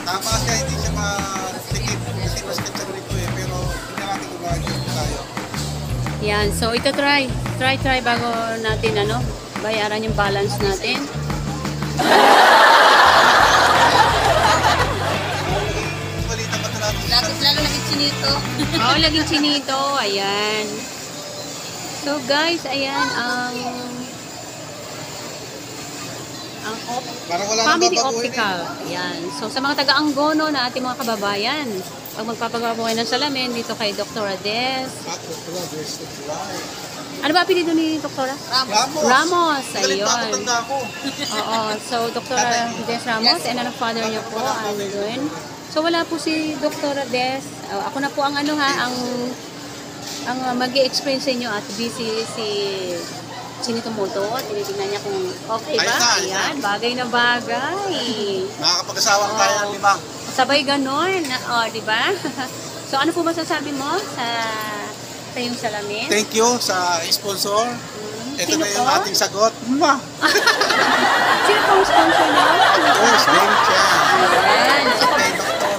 Tama siya, hindi siya masikip. Kasi mas kacang rito eh. Pero hindi natin gumagin tayo. Yan. So, ito try bago natin, bayaran yung balance natin. Balita pa natin. Lalo lagi chinito. Oo, laging chinito. Ayan. So, guys, ayan, ang Parang wala nang Family babaguhin Optical. Ayan. So, sa mga taga-Angono na ating mga kababayan, pag magpapagawa po kayo ng salamin, dito kay Dr. Ades. Ano ba apelido ni Dr.? Ramos. Galit pa ako, Ayun. tanda ako. Oo. So, Dr. Des Ramos, and ang father niyo po, andun. So, wala po si Dr. Des. Ako na po ang ang mag-i-explain sa inyo at busy si Chinito Moto. Tinitingnan niya kung okay ba. Ayos na. Ayan, bagay na bagay. Nakakapag-asawa ko tayo ng 5. Sabay ganon. Di ba? So, ano po masasabi mo sa yung salamin? Thank you sa sponsor. Ito Sino na yung po? ating sagot. Mwah! Sino pong sponsor niyo? Yes, thank you. Ayan. So, Kay Dr.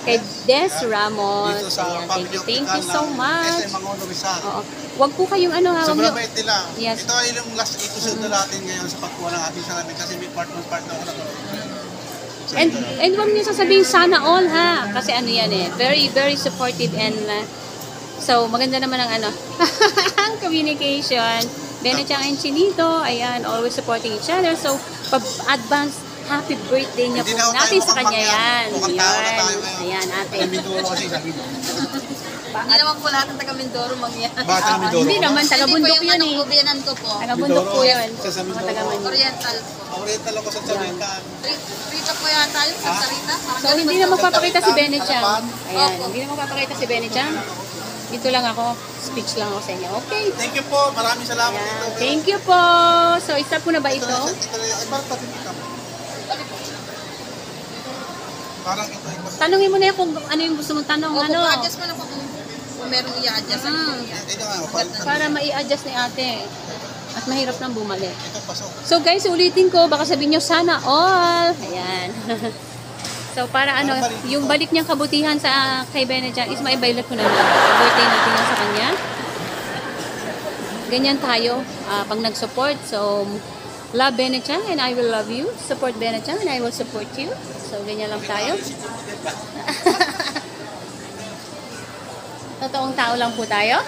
kay Des Ramos. dito sa Ayan, Public thank you so much. SM Mangono Rizal. Oo. Wag po kayong huwag Sobrang niyo- bait nila. Yes. Ito ay yung last episode na natin ngayon sa pagkuha ng ating salamin kasi may part ako na to. So, And wag niyo sasabihin sana all ha. Kasi yan very, very supportive and so maganda naman ang ang communication. Benechang and Chinito, ayan, always supporting each other. So, advance happy birthday niya Hindi po na ako natin tayo sa kanya mukhang yan. mukhang tao na tayo ngayon. Ayan, ate. May Mindoro kasi sabi mo. Hindi naman po lahat ng taga Mindoro mangyan. Bakit ang Mindoro? Hindi naman, taga-bundok Hindi po yun yung eh. gobianan ko po. Taga-bundok po yun. Sa Mga Mindoro. taga-Manila. Oriental po. Oriental ako sa Sabitan. Rito po yata yung sa Sarita. So, hindi na magpapakita si Benechang. Ayan, Opo. hindi na magpapakita si Benechang. Dito lang ako. Speech lang ako sa inyo. Okay. Thank you po. Maraming salamat Ayan. dito. Thank you po. So, isa po na ba ito? Ito na yung ay parang tatimika mo. Parang ito ay mas... Tanungin mo na yan kung ano yung gusto mong tanong. Opo, Ano? adjust ko na po kung merong i-adjust. Ito nga, parang Para mai-adjust ni ate. At mahirap nang bumalik. ito pasok. So guys, ulitin ko. Baka sabihin nyo, sana all. Ayan. So para yung balik niyang kabutihan sa kay Benechang is maibaylat ko na lang. Birthday natin lang sa kanya. Ganyan tayo pag nag-support. So, love Benechang and I will love you. Support Benechang and I will support you. So, ganyan lang tayo. Totoong tao lang po tayo.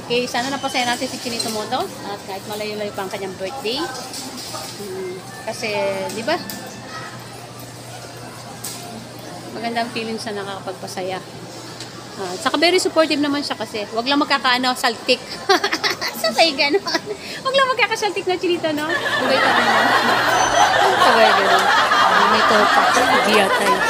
Okay, sana napasaya natin si Chinito Moto. At kahit malayo-layo pa ang kanyang birthday. Kasi, di ba? Magandang feeling sa nakakapagpasaya. Saka very supportive naman siya kasi wag lang saltik. Sabay gano'n. Wag lang magkakasaltik na Chinito, no? Sabay ka naman. Sabay gano'n. May topa. Hindi yata yun.